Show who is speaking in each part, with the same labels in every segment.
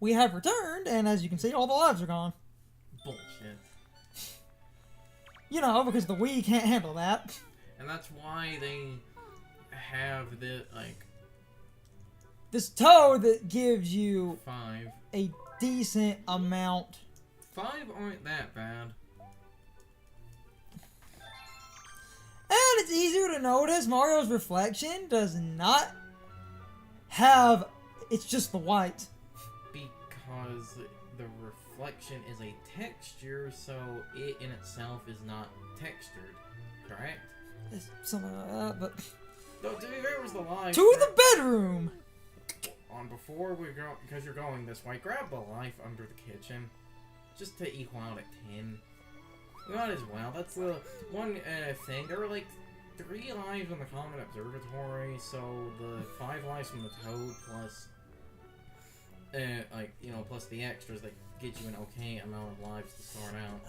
Speaker 1: we have returned, and as you can see, all the lives are gone.
Speaker 2: Bullshit.
Speaker 1: You know, because the Wii can't handle that.
Speaker 2: And that's why they have the, like...
Speaker 1: This toad that gives you
Speaker 2: 5.
Speaker 1: a decent amount.
Speaker 2: 5 aren't that bad.
Speaker 1: And it's easier to notice Mario's reflection does not have... It's just the white.
Speaker 2: Because the reflection is a texture, so it in itself is not textured. Correct?
Speaker 1: It's something like that, but...
Speaker 2: No, to be fair, it was the life.
Speaker 1: To the bedroom!
Speaker 2: Before we go, because you're going this way, grab the life under the kitchen. Just to equal out at 10. We might as well. That's the one thing. There were like 3 lives in the Common Observatory, so the 5 lives from the Toad plus, like, you know, plus the extras that get you an okay amount of lives to start out.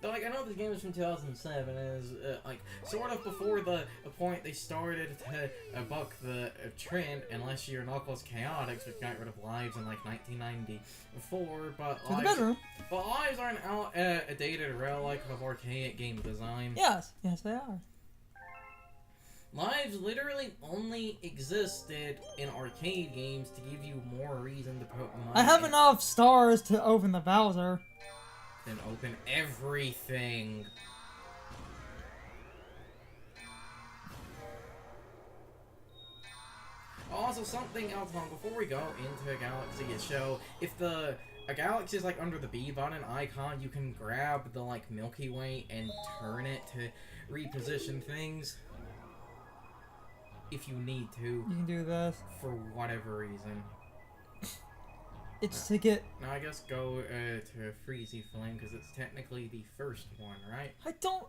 Speaker 2: Though, like, I know this game is from 2007, and is, like, sort of before the point they started to buck the trend, unless you're Knuckles Chaotix, which got rid of lives in, like, 1994, but lives are an outdated relic of archaic game design.
Speaker 1: Yes, yes they are.
Speaker 2: Lives literally only existed in arcade games to give you more reason to put money.
Speaker 1: I have enough stars to open the Bowser.
Speaker 2: Then open everything. Also, something else before we go into Galaxy is show if a galaxy is like under the B button icon, you can grab the like Milky Way and turn it to reposition things. If you need to.
Speaker 1: You can do this.
Speaker 2: For whatever reason.
Speaker 1: It's to get...
Speaker 2: Now I guess go to Freezy Flame, because it's technically the first one, right?
Speaker 1: I don't...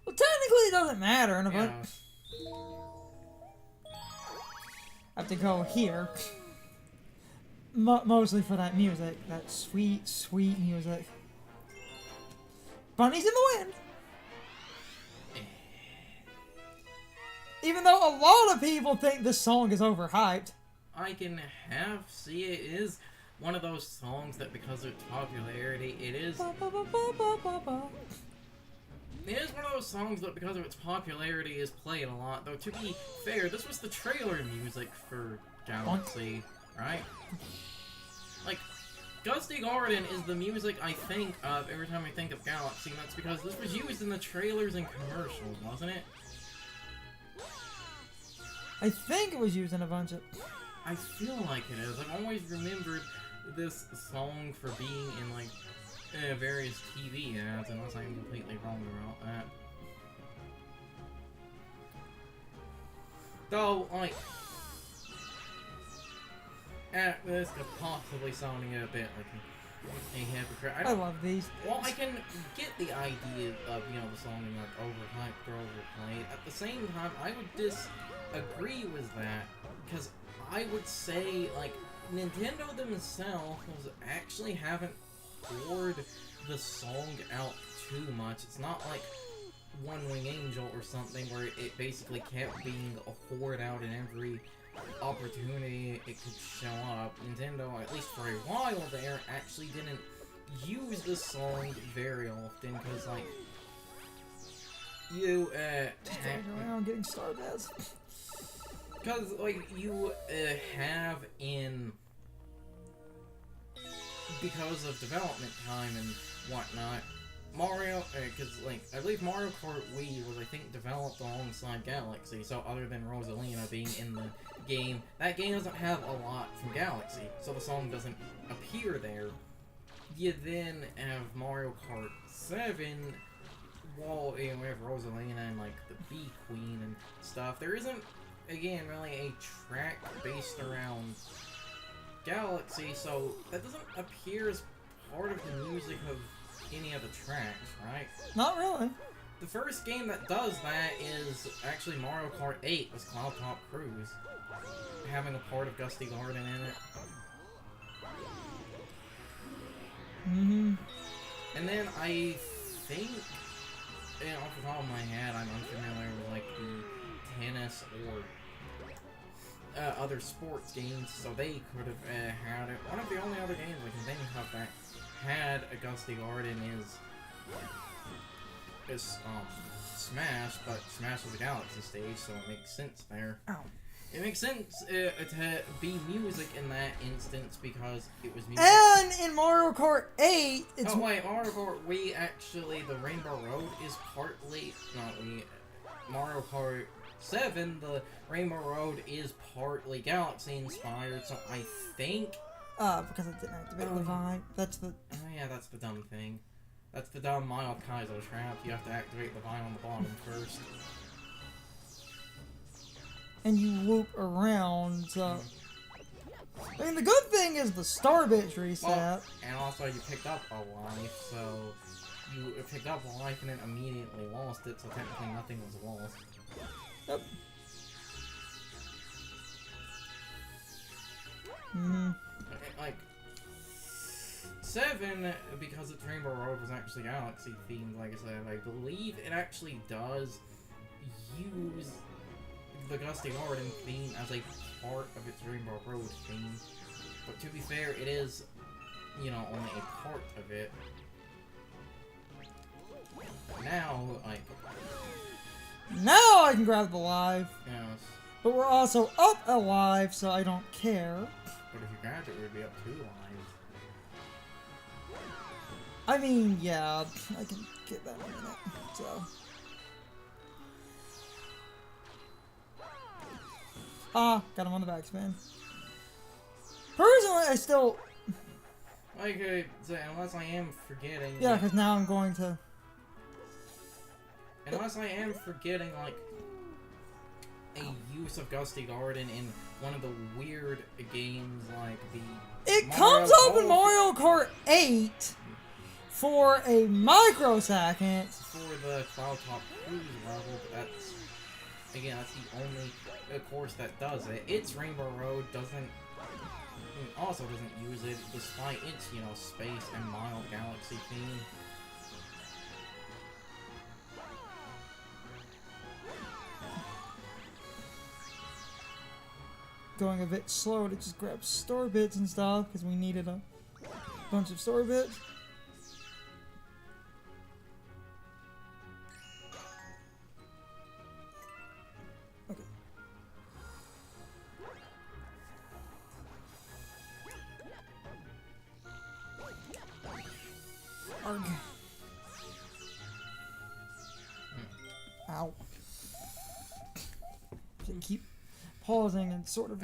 Speaker 1: Well, technically it doesn't matter. And
Speaker 2: Yeah.
Speaker 1: I have to go here. Mostly for that music. That sweet, sweet music. Bunnies in the Wind! Even though a lot of people think this song is overhyped.
Speaker 2: I can see it is one of those songs that because of its popularity, it is one of those songs that because of its popularity is played a lot. Though to be fair, this was the trailer music for Galaxy, right? Like, Gusty Garden is the music I think of every time I think of Galaxy, and that's because this was used in the trailers and commercials, wasn't it?
Speaker 1: I think it was used in a bunch of...
Speaker 2: I feel like it is. I've always remembered this song for being in, like, various TV ads, unless I'm completely wrong about that. Though, like, this could possibly sounding a bit like a hypocrite.
Speaker 1: I love these.
Speaker 2: Well, I can get the idea of, you know, the song being, like, overhyped or overplayed. At the same time, I would disagree with that, because I would say, like, Nintendo themselves actually haven't poured the song out too much. It's not like One Wing Angel or something where it basically kept being poured out in every opportunity it could show up. Nintendo, at least for a while there, actually didn't use this song very often, because, like, you,
Speaker 1: around getting Stardust.
Speaker 2: Because, like, you have in... Because of development time and whatnot, Mario, because, like, I believe Mario Kart Wii was, I think, developed alongside Galaxy, so other than Rosalina being in the game, that game doesn't have a lot from Galaxy, so the song doesn't appear there. You then have Mario Kart 7, while, you know, we have Rosalina and, like, the Bee Queen and stuff. There isn't, again, really a track based around Galaxy, so that doesn't appear as part of the music of any of the tracks, right?
Speaker 1: Not really.
Speaker 2: The first game that does that is actually Mario Kart 8 with Cloud Top Cruise, having a part of Gusty Garden in it. And then I think, you know, off the top of my head, I'm unfamiliar with, like, the tennis or other sports games, so they could have had it. One of the only other games I can think of that had a Gusty Garden is Smash, but Smash is a Galaxy stage, so it makes sense there.
Speaker 1: Ow.
Speaker 2: It makes sense to be music in that instance because it was music.
Speaker 1: And in Mario Kart 8, it's...
Speaker 2: Oh wait, Mario Kart Wii, actually, the Rainbow Road is partly... Not Wii. Mario Kart 7, the Rainbow Road is partly Galaxy-inspired, so I think...
Speaker 1: because I didn't activate the Vine. That's the...
Speaker 2: Oh yeah, that's the dumb thing. That's the dumb Mild Kaizo trap. You have to activate the Vine on the bottom first.
Speaker 1: And you loop around, so... I mean, the good thing is the star bits reset.
Speaker 2: Well, and also you picked up a life, so... You picked up a life and then immediately lost it, so technically nothing was lost.
Speaker 1: Yep. Mm-hmm.
Speaker 2: Like... 7, because its Rainbow Road was actually Galaxy themed, like I said, I believe it actually does use the Gusty Garden theme as a part of its Rainbow Road theme. But to be fair, it is, you know, only a part of it. Now, like...
Speaker 1: Now I can grab the live.
Speaker 2: Yes.
Speaker 1: But we're also up alive, so I don't care.
Speaker 2: But if you grabbed it, it would be up 2 lives.
Speaker 1: I mean, yeah, I can get that in a minute, so... Got him on the backspin. Personally, I still...
Speaker 2: Like, unless I am forgetting...
Speaker 1: Yeah, because now I'm going to...
Speaker 2: Unless I am forgetting, like, a use of Gusty Garden in one of the weird games, like the...
Speaker 1: It comes up in Mario Kart 8 for a microsecond.
Speaker 2: For the Cloud Top Cruise level, but that's... Again, that's the only course that does it. Its Rainbow Road also doesn't use it, despite its, you know, space and mild galaxy theme.
Speaker 1: Going a bit slow to just grab store bits and stuff, because we needed a bunch of store bits. Okay. Arg. Ow. Should keep pausing and sort of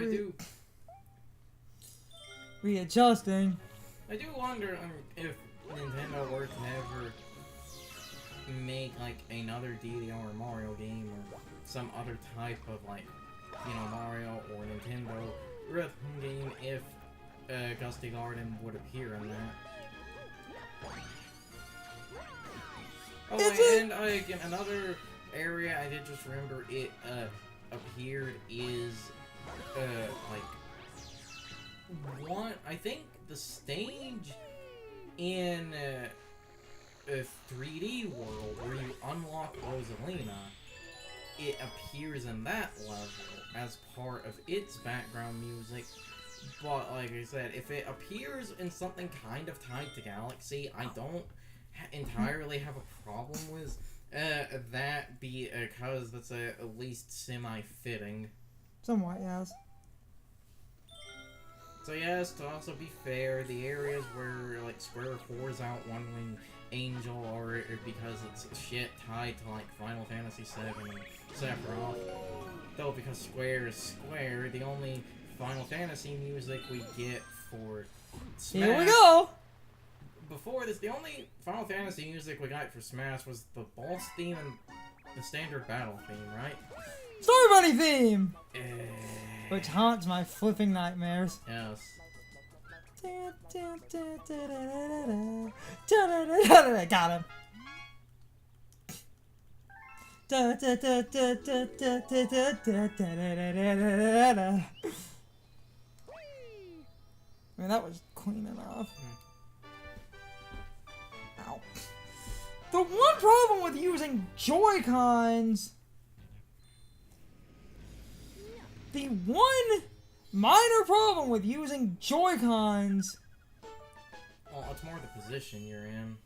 Speaker 1: readjusting.
Speaker 2: I do wonder if Nintendo were to ever make like another DDR Mario game or some other type of like, you know, Mario or Nintendo rhythm game, if Gusty Garden would appear in that. Oh, and again, another area I did just remember it appeared is like one. I think the stage in a 3D world where you unlock Rosalina, it appears in that level as part of its background music. But like I said, if it appears in something kind of tied to Galaxy, I don't entirely have a problem with that, because that's at least semi-fitting.
Speaker 1: Somewhat, yes.
Speaker 2: So yes, to also be fair, the areas where like Square pours out One Wing Angel are because it's shit tied to like Final Fantasy VII and Sephiroth. Though because Square is Square, the only Final Fantasy music we get for Smash...
Speaker 1: Here we go!
Speaker 2: Before this, the only Final Fantasy music we got for Smash was the boss theme and the standard battle theme, right?
Speaker 1: Story Bunny theme! Which haunts my flipping nightmares.
Speaker 2: Yes.
Speaker 1: Got him. I mean, that was clean enough. Ow. The one problem with using Joy-Cons The one minor problem with using Joy-Cons,
Speaker 2: Well, it's more the position you're in.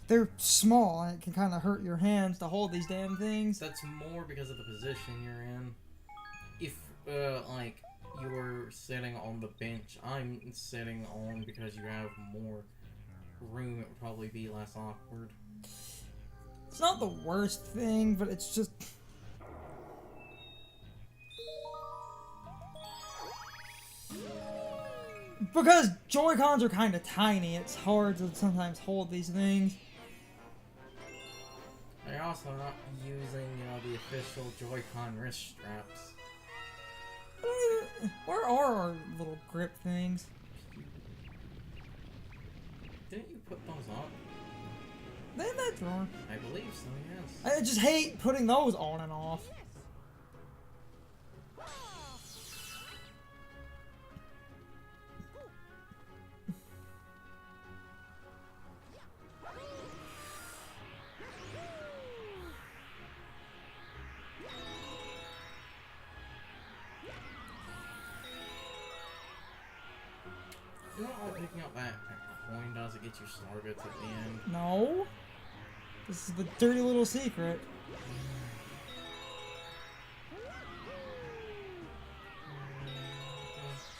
Speaker 1: they're small and it can kind of hurt your hands to hold these damn things.
Speaker 2: That's more because of the position you're in. If, like, you're sitting on the bench, I'm sitting on because you have more room, it would probably be less awkward.
Speaker 1: It's not the worst thing, but it's just... Because Joy-Cons are kind of tiny, it's hard to sometimes hold these things.
Speaker 2: They're also not using, the official Joy-Con wrist straps.
Speaker 1: Where are our little grip things?
Speaker 2: Didn't you put those up?
Speaker 1: They're in that drawer.
Speaker 2: I believe so, yes.
Speaker 1: I just hate putting those on and off.
Speaker 2: You know what picking up that coin does? It gets you star bits at the end.
Speaker 1: No. This is the dirty little secret.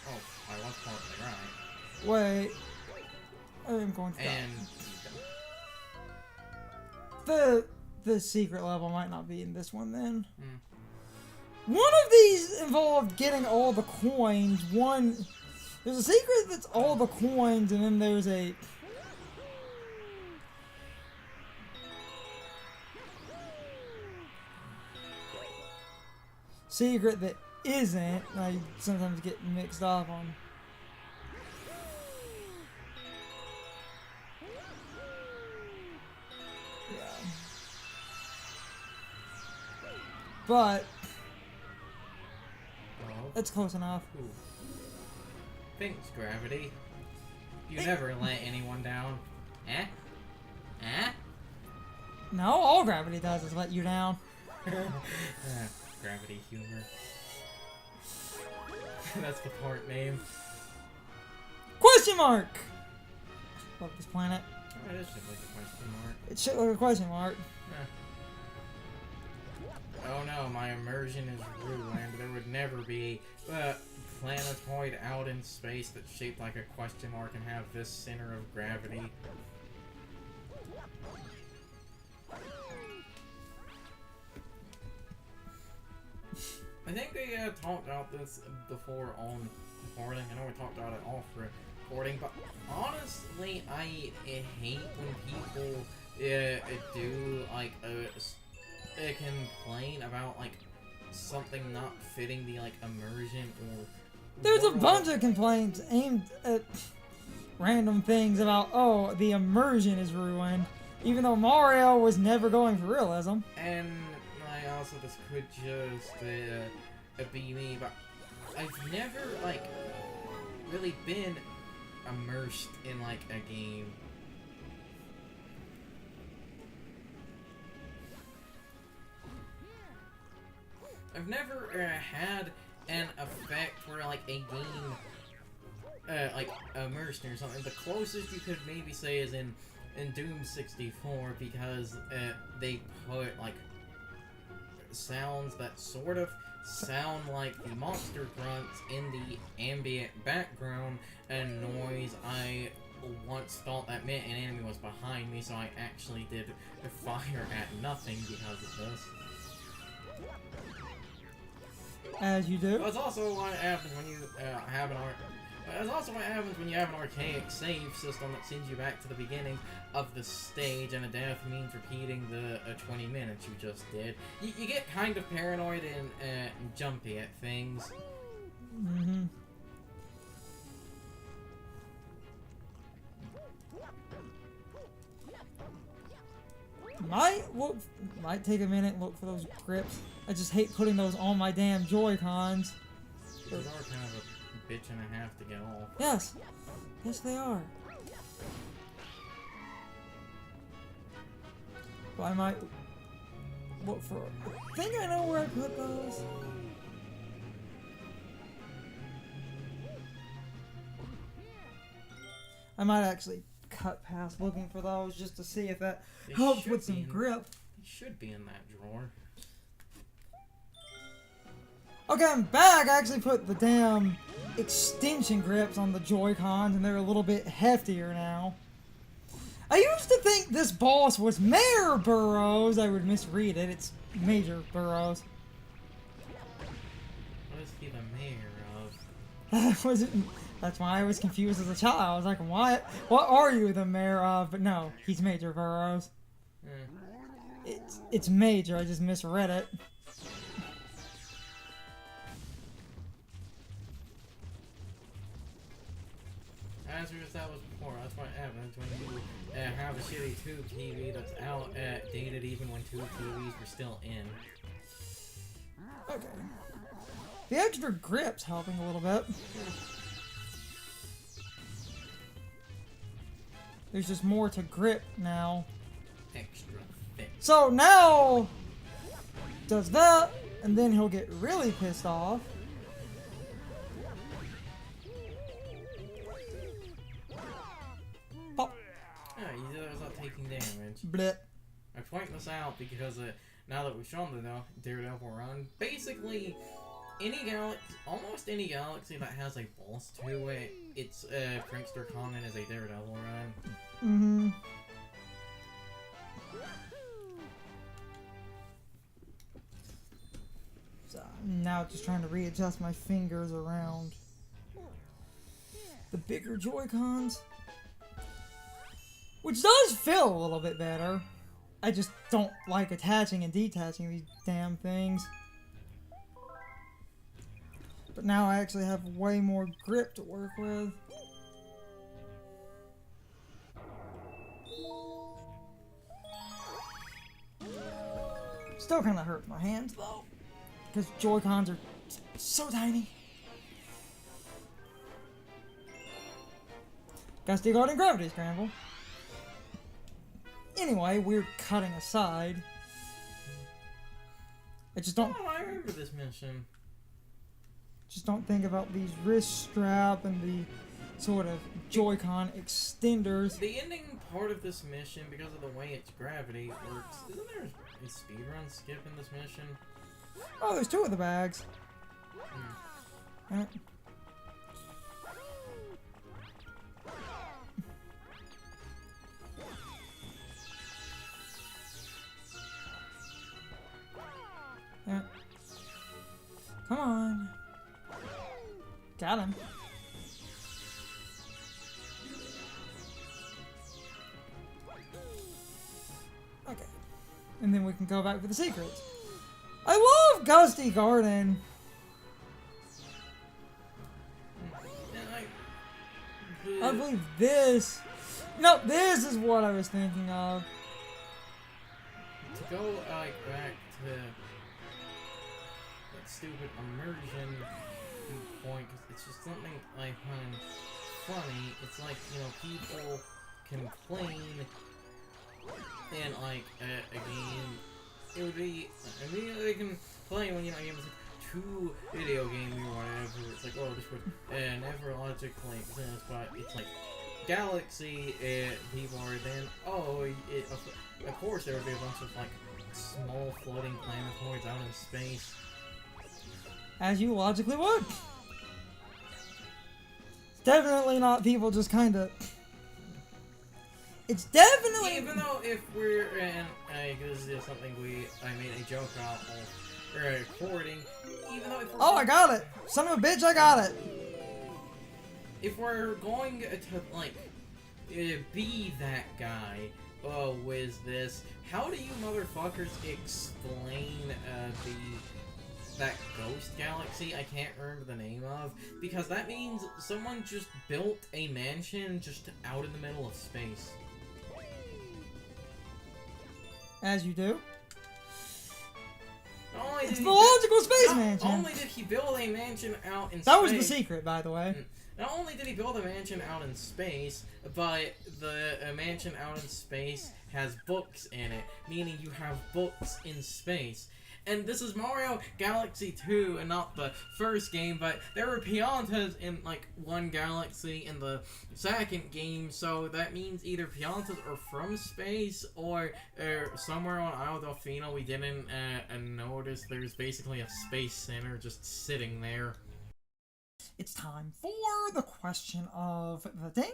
Speaker 2: Oh, I was partly right.
Speaker 1: Wait. I'm going to
Speaker 2: And
Speaker 1: the secret level might not be in this one then.
Speaker 2: Hmm.
Speaker 1: One of these involved getting all the coins. There's a secret that's all the coins, and then there's a... secret that isn't. I sometimes get mixed up on. Yeah. But
Speaker 2: well,
Speaker 1: it's close enough.
Speaker 2: ooh. Thanks, Gravity. You never let anyone down. Eh? Eh?
Speaker 1: No, all gravity does is let you down.
Speaker 2: Gravity humor. That's the part name.
Speaker 1: Question mark! Love this planet.
Speaker 2: Oh, it is just like a question mark.
Speaker 1: It's shit like a question mark.
Speaker 2: Oh no, my immersion is ruined. There would never be a planetoid out in space that's shaped like a question mark and have this center of gravity. I think we talked about this before on recording. I know we talked about it off recording, but honestly, I hate when people do like complain about like something not fitting the like immersion or.
Speaker 1: There's a bunch of complaints aimed at random things about, oh, the immersion is ruined, even though Mario was never going for realism.
Speaker 2: And I also, this could just be me, but I've never like really been immersed in like a game. I've never had an effect where like a game like immersed or something. The closest you could maybe say is in Doom 64 because they put like sounds that sort of sound like the monster grunts in the ambient background and noise. I once thought that meant an enemy was behind me, so I actually did fire at nothing because of this.
Speaker 1: As you do.
Speaker 2: That's also what happens when you have an That's also what happens when you have an archaic save system that sends you back to the beginning of the stage, and a death means repeating the 20 minutes you just did. You get kind of paranoid and jumpy at things.
Speaker 1: Mm-hmm. Might take a minute and look for those grips. I just hate putting those on my damn Joy-Cons.
Speaker 2: Those are kind of a bitch and a half to get off.
Speaker 1: Yes. Yes, they are. But I might look for... I think I know where I put those. I might actually cut past looking for those just to see if that
Speaker 2: They
Speaker 1: helps
Speaker 2: should
Speaker 1: with
Speaker 2: be
Speaker 1: some
Speaker 2: in-
Speaker 1: grip.
Speaker 2: It should be in that drawer.
Speaker 1: Okay, I'm back. I actually put the damn extension grips on the Joy-Cons, and they're a little bit heftier now. I used to think this boss was Mayor Burrows. I would misread it. It's Major Burrows.
Speaker 2: What is he the mayor of?
Speaker 1: That's why I was confused as a child. I was like, what are you the mayor of? But no, he's Major Burrows. It's Major. I just misread it.
Speaker 2: As we established before, that's what happens when you have a shitty tube TV that's outdated even when tube TVs were still in.
Speaker 1: Okay. The extra grip's helping a little bit. There's just more to grip now.
Speaker 2: Extra thick.
Speaker 1: So now, does that, and then he'll get really pissed off. Pop.
Speaker 2: Yeah, you said I was not taking damage.
Speaker 1: Blip.
Speaker 2: I point this out because now that we've shown the Daredevil run, basically almost any galaxy that has a boss to it, it's Prankster Common as a Daredevil run.
Speaker 1: Mm-hmm. So I'm now just trying to readjust my fingers around the bigger Joy-Cons. Which does feel a little bit better. I just don't like attaching and detaching these damn things. But now I actually have way more grip to work with. Still kind of hurts my hands though, because Joy-Cons are so tiny. Gusty Garden Gravity Scramble. Anyway, we're cutting aside. I just don't.
Speaker 2: Oh, I remember this mission.
Speaker 1: Just don't think about these wrist strap and the sort of Joy-Con extenders.
Speaker 2: The ending part of this mission, because of the way its gravity works, isn't there a speedrun skip in this mission?
Speaker 1: Oh, there's two of the bags. Yeah. Come on. Got him. Okay. And then we can go back for the secrets. I love Gusty Garden. I believe this. No, this is what I was thinking of.
Speaker 2: To go back to that stupid immersion point, because it's just something I find funny. It's like, people complain in like a game. It would be, they can complain when a game is like too video gamey or whatever. It's like, oh, this would never logically exist, but it's like Galaxy, people are then, of course there would be a bunch of like small floating planetoids out in space.
Speaker 1: As you logically would. It's definitely not people just kind of. It's definitely.
Speaker 2: Even though if we're this is something I made a joke out of recording. Even though if we're
Speaker 1: I got it. Son of a bitch, I got it.
Speaker 2: If we're going to like be that guy with this, how do you motherfuckers explain that ghost galaxy I can't remember the name of? Because that means someone just built a mansion just out in the middle of space.
Speaker 1: As you do.
Speaker 2: It's
Speaker 1: the logical space mansion.
Speaker 2: Not only did he build a mansion out in space.
Speaker 1: That was the secret, by the way.
Speaker 2: Not only did he build a mansion out in space, but the mansion out in space has books in it, meaning you have books in space. And this is Mario Galaxy 2 and not the first game, but there were Piantas in like one galaxy in the second game, so that means either Piantas are from space or somewhere on Isle Delfino we didn't notice there's basically a space center just sitting there.
Speaker 1: It's time for the question of the day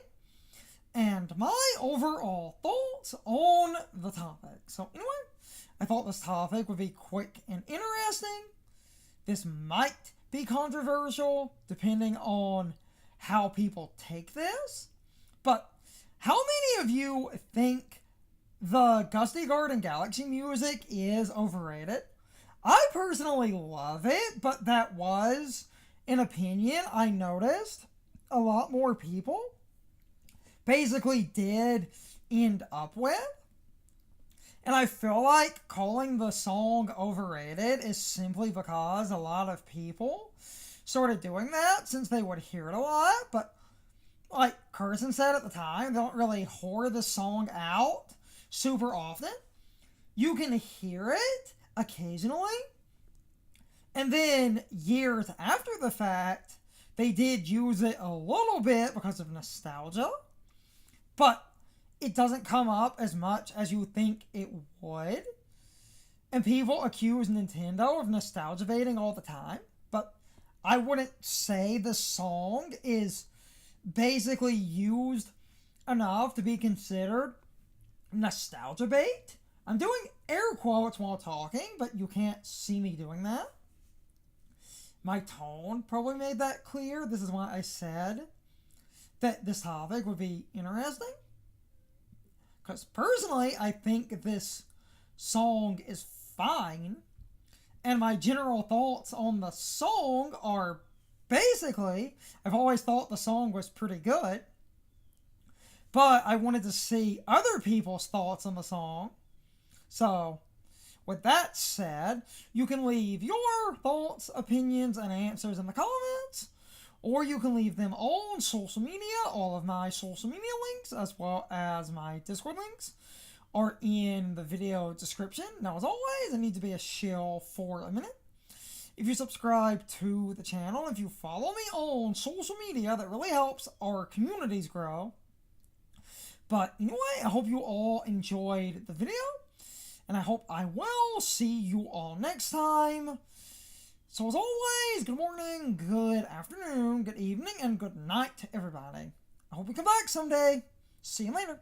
Speaker 1: and my overall thoughts on the topic. So anyway, I thought this topic would be quick and interesting. This might be controversial depending on how people take this, but how many of you think the Gusty Garden Galaxy music is overrated? I personally love it, but that was an opinion I noticed a lot more people basically did end up with. And I feel like calling the song overrated is simply because a lot of people started doing that since they would hear it a lot. But like Carson said at the time, they don't really whore the song out super often. You can hear it occasionally. And then years after the fact, they did use it a little bit because of nostalgia. But it doesn't come up as much as you think it would. And people accuse Nintendo of nostalgia baiting all the time. But I wouldn't say the song is basically used enough to be considered nostalgia bait. I'm doing air quotes while talking, but you can't see me doing that. My tone probably made that clear. This is why I said that this topic would be interesting. Because personally, I think this song is fine. And my general thoughts on the song are basically, I've always thought the song was pretty good. But I wanted to see other people's thoughts on the song. So, with that said, you can leave your thoughts, opinions, and answers in the comments. Or you can leave them on social media. All of my social media links, as well as my Discord links, are in the video description. Now, as always, I need to be a shill for a minute. If you subscribe to the channel, if you follow me on social media, that really helps our communities grow. But anyway, I hope you all enjoyed the video. And I hope I will see you all next time. So as always, good morning, good afternoon, good evening, and good night to everybody. I hope we come back someday. See you later.